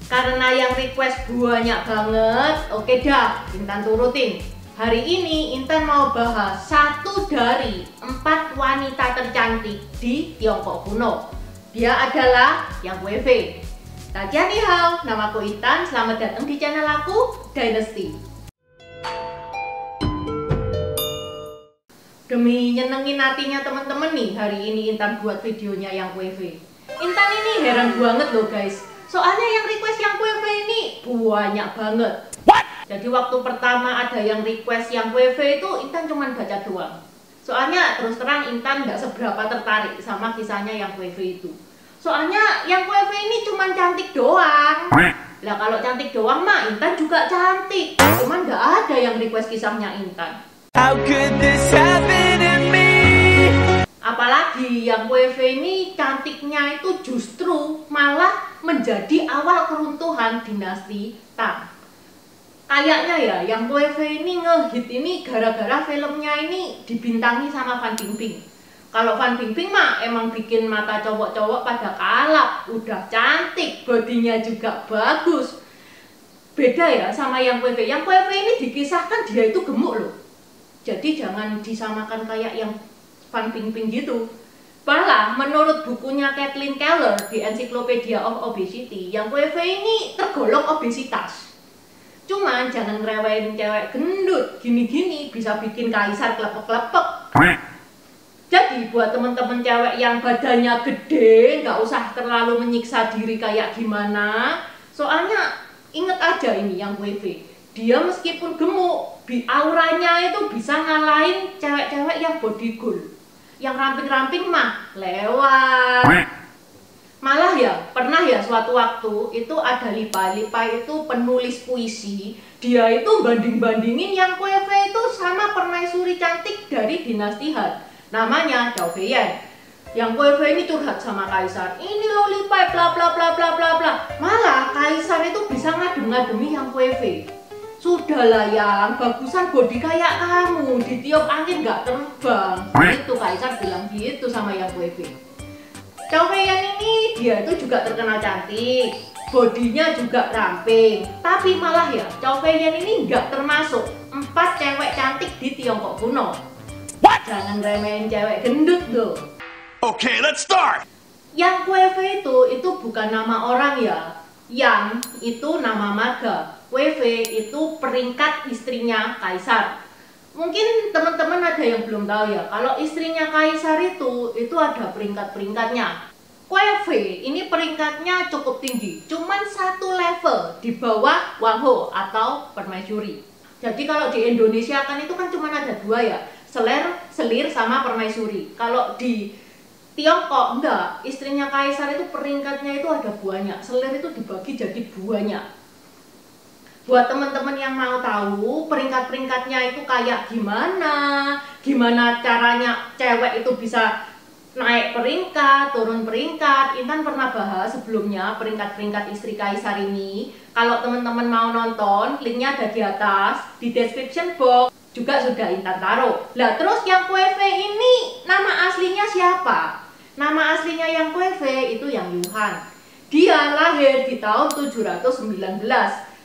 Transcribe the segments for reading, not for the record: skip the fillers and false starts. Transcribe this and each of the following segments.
Karena yang request banyak banget, oke dah, Intan turutin. Hari ini Intan mau bahas satu dari 4 wanita tercantik di Tiongkok kuno. Dia adalah Yang Wei-Fei. Dajian ni hao, namaku Intan, selamat datang di channel aku, Dynasty. Demi nyenengin hatinya temen-temen nih, hari ini Intan buat videonya Yang Wei-Fei. Intan ini heran banget loh guys. Soalnya yang request Yang Wei-Fei ini banyak banget. Jadi waktu pertama ada yang request Yang Wei-Fei itu Intan cuma baca doang. Soalnya terus terang Intan nggak seberapa tertarik sama kisahnya Yang Wei-Fei itu. Soalnya Yang Wei-Fei ini cuma cantik doang. Lah kalau cantik doang mah Intan juga cantik. Cuman nggak ada yang request kisahnya Intan. How could this happen to me? Apalagi Yang Wei-Fei ini cantiknya itu justru malah menjadi awal keruntuhan dinasti Tang. Kayaknya ya Yang Wei-Fei ini ngehit ini gara-gara filmnya ini dibintangi sama Fan Bingbing. Kalau Fan Bingbing mah emang bikin mata cowok-cowok pada kalap, udah cantik, bodinya juga bagus. Beda ya sama Yang Wei-Fei. Yang Wei-Fei ini dikisahkan dia itu gemuk loh. Jadi jangan disamakan kayak yang Fan Bingbing gitu. Malah menurut bukunya Kathleen Keller di Encyclopedia of Obesity, Yang Wei-Fei ini tergolong obesitas. Cuman jangan ngerewein cewek gendut gini-gini, bisa bikin kaisar klepek-klepek. Jadi buat temen-temen cewek yang badannya gede, nggak usah terlalu menyiksa diri kayak gimana. Soalnya inget aja ini Yang Wei-Fei, dia meskipun gemuk, auranya itu bisa ngalahin cewek-cewek yang body goal. Yang ramping-ramping mah lewat. Malah ya, pernah ya suatu waktu itu ada Li Pai itu penulis puisi. Dia itu banding-bandingin Yang Wei-Fei itu sama permaisuri cantik dari dinasti Han. Namanya Zhao Feiyan. Yang Wei-Fei ini curhat sama kaisar. Ini loh Li Pai bla bla bla bla bla bla. Malah kaisar itu bisa ngadem-ngademi Yang Wei-Fei. Sudahlah Yang, bagusan body kayak kamu, ditiup angin nggak terbang. Itu kaisar bilang gitu sama Yang Wei-Fei. Zhao Feiyan ini dia itu juga terkenal cantik, bodinya juga ramping. Tapi malah ya, Zhao Feiyan ini nggak termasuk 4 cewek cantik di Tiongkok kuno. Jangan remehin cewek gendut loh. Okay, let's start. Yang Wei-Fei itu bukan nama orang ya. Yang itu nama marga. Wei-Fei itu peringkat istrinya kaisar. Mungkin teman-teman ada yang belum tahu ya, kalau istrinya kaisar itu ada peringkat-peringkatnya. Wei-Fei ini peringkatnya cukup tinggi, cuman 1 level di bawah Wang Ho atau permaisuri. Jadi kalau di Indonesia kan itu kan cuma ada 2 ya, selir sama permaisuri. Kalau di Tiongkok enggak, istrinya kaisar itu peringkatnya itu ada banyak, selir itu dibagi jadi banyak. Buat teman-teman yang mau tahu peringkat-peringkatnya itu kayak gimana caranya cewek itu bisa naik peringkat, turun peringkat. Intan pernah bahas sebelumnya peringkat-peringkat istri kaisar ini. Kalau teman-teman mau nonton, linknya ada di atas, di description box juga sudah Intan taruh. Lah terus Yang Wei-Fei ini nama aslinya siapa? Nama aslinya Yang Wei-Fei itu Yang Yuhan. Dia lahir di tahun 719.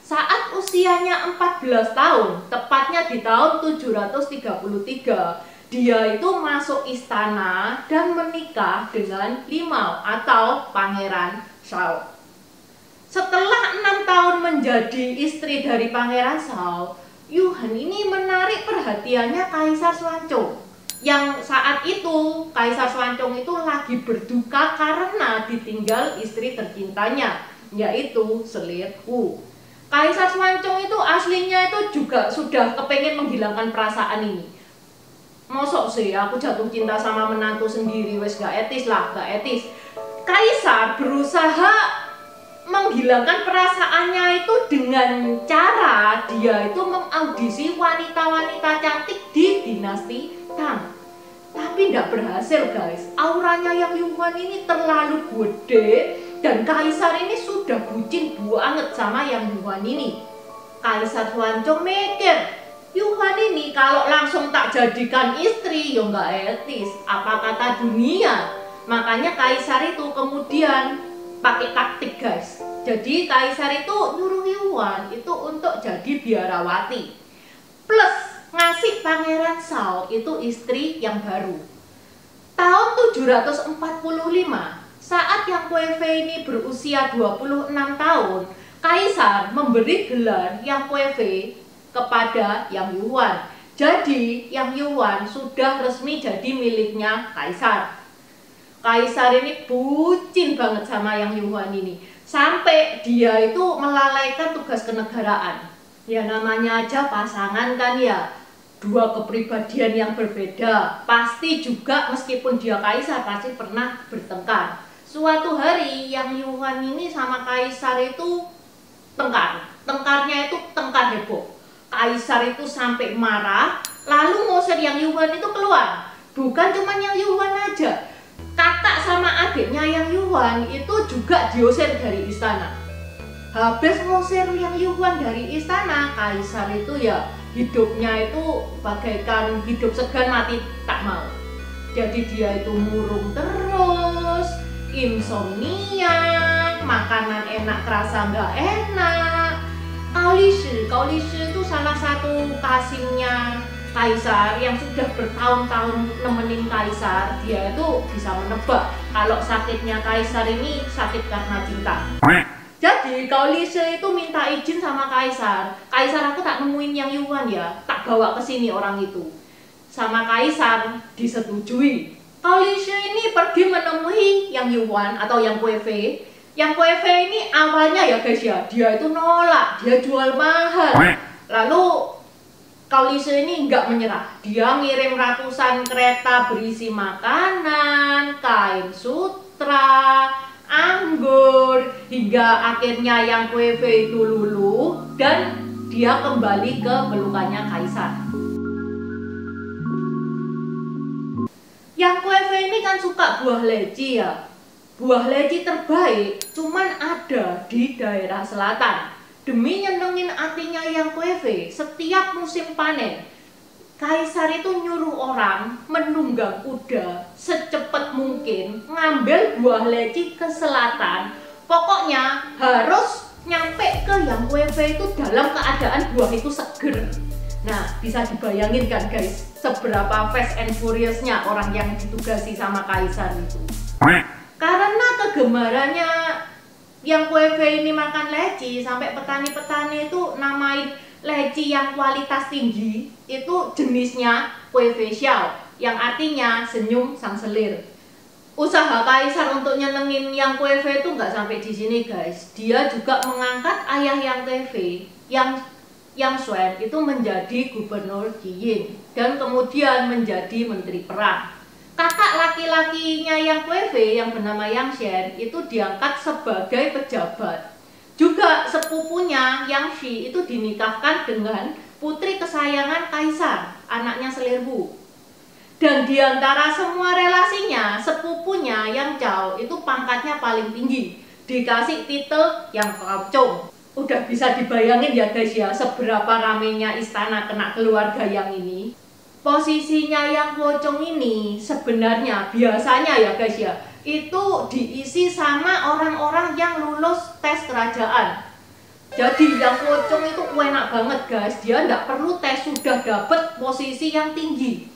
Saat usianya 14 tahun, tepatnya di tahun 733, dia itu masuk istana dan menikah dengan Limao atau Pangeran Shao. Setelah 6 tahun menjadi istri dari Pangeran Shao, Yuhan ini menarik perhatiannya Kaisar Xuanzong. Yang saat itu Kaisar Xuanzong itu lagi berduka karena ditinggal istri tercintanya, yaitu selir Wu. Kaisar Xuanzong itu aslinya itu juga sudah kepengen menghilangkan perasaan ini. Mosok sih aku jatuh cinta sama menantu sendiri, wes gak etis lah, gak etis. Kaisar berusaha menghilangkan perasaannya itu dengan cara dia itu mengaudisi wanita-wanita cantik di dinasti Tang. Tapi tidak berhasil guys, auranya Yang Yuhan ini terlalu gede. Dan kaisar ini sudah bucin banget sama Yang Yuhan ini. Kaisar Xuanzong mikir, Yuhan ini kalau langsung tak jadikan istri, ya nggak etis. Apa kata dunia? Makanya kaisar itu kemudian pakai taktik guys. Jadi kaisar itu nyuruh Yuan itu untuk jadi biarawati. Plus ngasih Pangeran Shao itu istri yang baru. Tahun 745, saat Yang Kuei-fei ini berusia 26 tahun, kaisar memberi gelar Yang Kuei-fei kepada Yang Yuan. Jadi Yang Yuan sudah resmi jadi miliknya kaisar. Kaisar ini bucin banget sama Yang Yuan ini. Sampai dia itu melalaikan tugas kenegaraan. Ya namanya aja pasangan kan ya. Dua kepribadian yang berbeda. Pasti juga meskipun dia kaisar pasti pernah bertengkar. Suatu hari Yang Yuan ini sama kaisar itu tengkar. Tengkarnya itu tengkar heboh. Kaisar itu sampai marah. Lalu ngusir Yang Yuan itu keluar. Bukan cuma Yang Yuan aja. Kakak sama adiknya Yang Yuan itu juga diusir dari istana. Habis ngusir Yang Yuan dari istana, kaisar itu ya hidupnya itu bagaikan hidup segan mati tak mau. Jadi dia itu murung terus, insomnia, makanan enak kerasa nggak enak. Kaulishi itu salah satu kasihnya kaisar yang sudah bertahun-tahun nemenin kaisar. Dia itu bisa menebak kalau sakitnya kaisar ini sakit karena cinta. Jadi Kaulishi itu minta izin sama kaisar. Kaisar, aku tak nemuin Yang Yuan ya, tak bawa ke sini orang itu. Sama kaisar disetujui. Kaulishi ini pergi menemui Yang Yuan atau Yang Kuei-fei. Yang Kuei-fei ini awalnya ya guys ya, dia itu nolak, dia jual mahal. Lalu Kaulishi ini nggak menyerah. Dia ngirim ratusan kereta berisi makanan, kain sutra, anggur, hingga akhirnya Yang Kuei-fei itu luluh dan dia kembali ke pelukannya kaisar. Yang Kuei-fei ini kan suka buah leci ya. Buah leci terbaik cuman ada di daerah selatan. Demi nyenengin hatinya Yang Kuei-fei, setiap musim panen, kaisar itu nyuruh orang menunggang kuda secepat mungkin ngambil buah leci ke selatan. Pokoknya harus nyampe ke Yang Kuei-fei itu dalam keadaan buah itu seger. Nah, bisa dibayangin kan guys, seberapa fast and furious-nya orang yang ditugasi sama kaisar itu. Karena kegemarannya Yang Kuei-fei ini makan leci, sampai petani-petani itu namain leci yang kualitas tinggi itu jenisnya Kuei-fei Xiao, yang artinya senyum sang selir. Usaha kaisar untuk nyenengin Yang Kuei-fei itu nggak sampai di sini guys. Dia juga mengangkat ayah Yang Kuei-fei, Yang Xuan itu menjadi gubernur Jiying dan kemudian menjadi menteri perang. Kakak laki-lakinya Yang Kuei-fei yang bernama Yang Xian itu diangkat sebagai pejabat. Juga sepupunya Yang Shi itu dinikahkan dengan putri kesayangan kaisar, anaknya Selir Wu. Dan diantara semua relasinya, sepupunya Yang Zhao itu pangkatnya paling tinggi, dikasih titel Yang Kaocong. Udah bisa dibayangin ya guys ya, seberapa ramenya istana kena keluarga yang ini. Posisinya Yang Kaocong ini sebenarnya biasanya ya guys ya, itu diisi sama orang-orang yang lulus tes kerajaan. Jadi Yang Kaocong itu enak banget guys, dia nggak perlu tes sudah dapet posisi yang tinggi.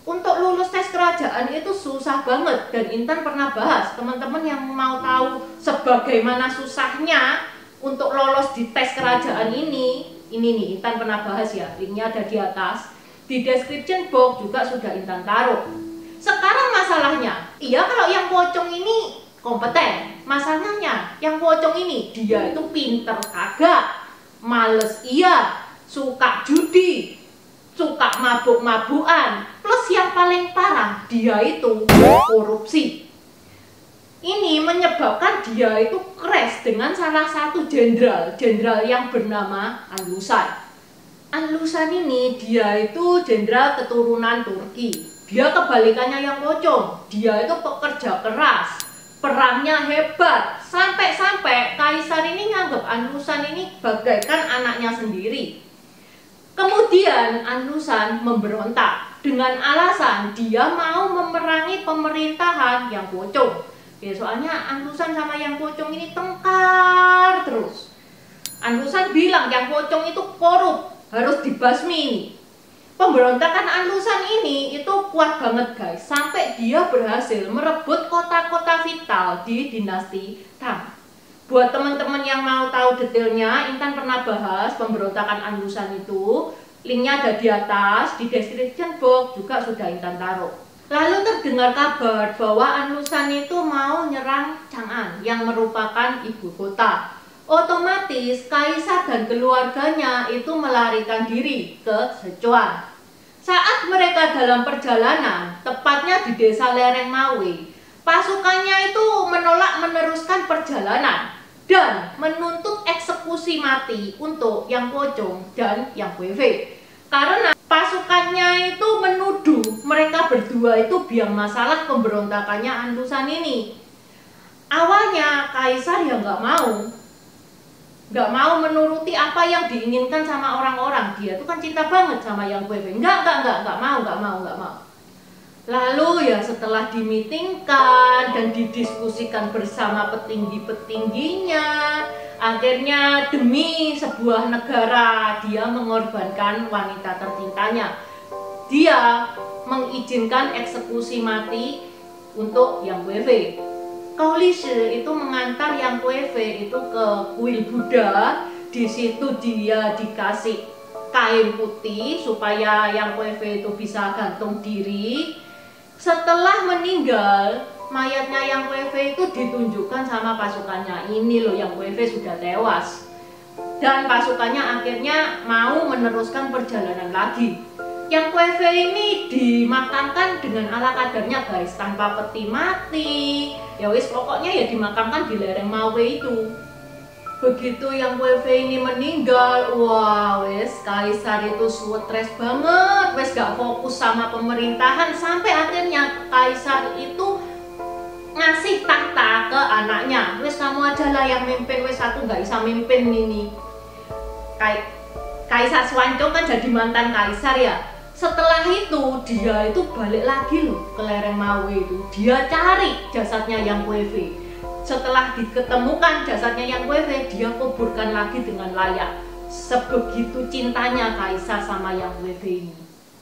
Untuk lulus tes kerajaan itu susah banget, dan Intan pernah bahas. Teman-teman yang mau tahu sebagaimana susahnya untuk lolos di tes kerajaan ini nih Intan pernah bahas ya, linknya ada di atas. Di description box juga sudah Intan taruh. Sekarang masalahnya, iya kalau Yang Kaocong ini kompeten. Masalahnya Yang Kaocong ini dia itu pinter kagak, males iya, suka judi, suka mabuk-mabukan, plus yang paling parah dia itu korupsi. Ini menyebabkan dia itu crash dengan salah satu jenderal yang bernama An Lushan. An Lushan ini dia itu jenderal keturunan Turki. Dia kebalikannya Yang Kaocong. Dia itu pekerja keras, perangnya hebat, sampai-sampai kaisar ini nganggap An Lushan ini bagaikan anaknya sendiri. Kemudian An Lushan memberontak dengan alasan dia mau memerangi pemerintahan Yang Kaocong. Ya soalnya Anlusan sama Yang Pocong ini tengkar terus. Anlusan bilang Yang Pocong itu korup, harus dibasmi. Pemberontakan Anlusan ini itu kuat banget guys, sampai dia berhasil merebut kota-kota vital di dinasti Tang. Buat teman-teman yang mau tahu detailnya, Intan pernah bahas pemberontakan Anlusan itu. Linknya ada di atas, di description box juga sudah Intan taruh. Lalu terdengar kabar bahwa Anlusan itu mau nyerang Chang'an yang merupakan ibu kota. Otomatis Kaisar dan keluarganya itu melarikan diri ke Sichuan. Saat mereka dalam perjalanan, tepatnya di desa Lereng Mawe, pasukannya itu menolak meneruskan perjalanan dan menuntut eksekusi mati untuk Yang Pocong dan Yang Weifei. Karena pasukannya itu menuduh mereka berdua itu biang masalah pemberontakannya Anlusan ini. Awalnya Kaisar ya nggak mau menuruti apa yang diinginkan sama orang-orang. Dia tuh kan cinta banget sama Yang Weifei. Nggak mau. Lalu ya setelah dimitingkan dan didiskusikan bersama petinggi-petingginya, akhirnya demi sebuah negara dia mengorbankan wanita tercintanya. Dia mengizinkan eksekusi mati untuk Yang Weifei. Gao Lishi itu mengantar Yang Weifei itu ke kuil Buddha. Di situ dia dikasih kain putih supaya Yang Weifei itu bisa gantung diri. Setelah meninggal, mayatnya Yang Weifei itu ditunjukkan sama pasukannya. Ini loh, Yang Weifei sudah tewas. Dan pasukannya akhirnya mau meneruskan perjalanan lagi. Yang Weifei ini dimakamkan dengan ala kadarnya guys, tanpa peti mati. Ya wis pokoknya ya dimakamkan di lereng Mawe itu. Begitu Yang Weifei ini meninggal, wah wes Kaisar itu stres banget, wes gak fokus sama pemerintahan, sampai akhirnya Kaisar itu ngasih tahta ke anaknya. Wes kamu aja lah yang mimpin, wes aku gak bisa mimpin ini. Kaisar Xuanzong kan jadi mantan kaisar ya. Setelah itu dia itu balik lagi loh ke lereng Mawe itu. Dia cari jasadnya Yang Weifei. Setelah diketemukan jasadnya Yang Weifei, dia kuburkan lagi dengan layak. Sebegitu cintanya Kaisar sama Yang Weifei ini.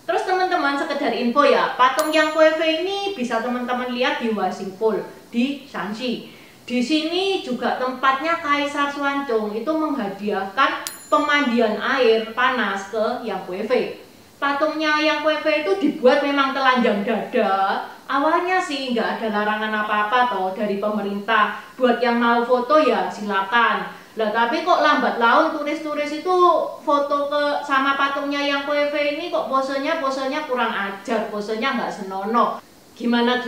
Terus teman-teman sekedar info ya, patung Yang Weifei ini bisa teman-teman lihat di Huaxingpu di Shanxi. Di sini juga tempatnya Kaisar Xuanzong itu menghadiahkan pemandian air panas ke Yang Weifei. Patungnya Yang Weifei itu dibuat memang telanjang dada. Awalnya sih nggak ada larangan apa-apa toh dari pemerintah. Buat yang mau foto ya silakan. Lah tapi kok lambat laun turis-turis itu foto sama patungnya Yang Weifei ini kok posenya kurang ajar, posenya nggak senonoh. Gimana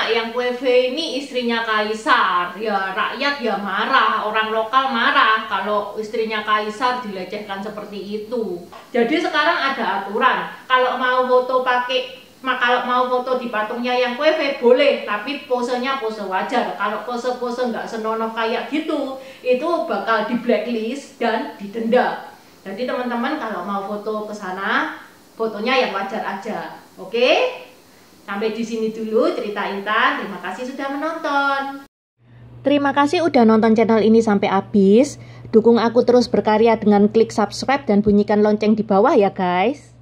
Yang Weifei ini istrinya Kaisar, ya rakyat ya marah, orang lokal marah kalau istrinya Kaisar dilecehkan seperti itu. Jadi sekarang ada aturan, kalau mau foto di patungnya Yang Weifei boleh, tapi posenya pose wajar. Kalau pose-pose nggak senonoh kayak gitu, itu bakal di blacklist dan didenda. Jadi teman-teman kalau mau foto ke sana, fotonya yang wajar aja. Oke? Sampai di sini dulu cerita Intan. Terima kasih sudah menonton. Terima kasih udah nonton channel ini sampai habis. Dukung aku terus berkarya dengan klik subscribe dan bunyikan lonceng di bawah ya guys.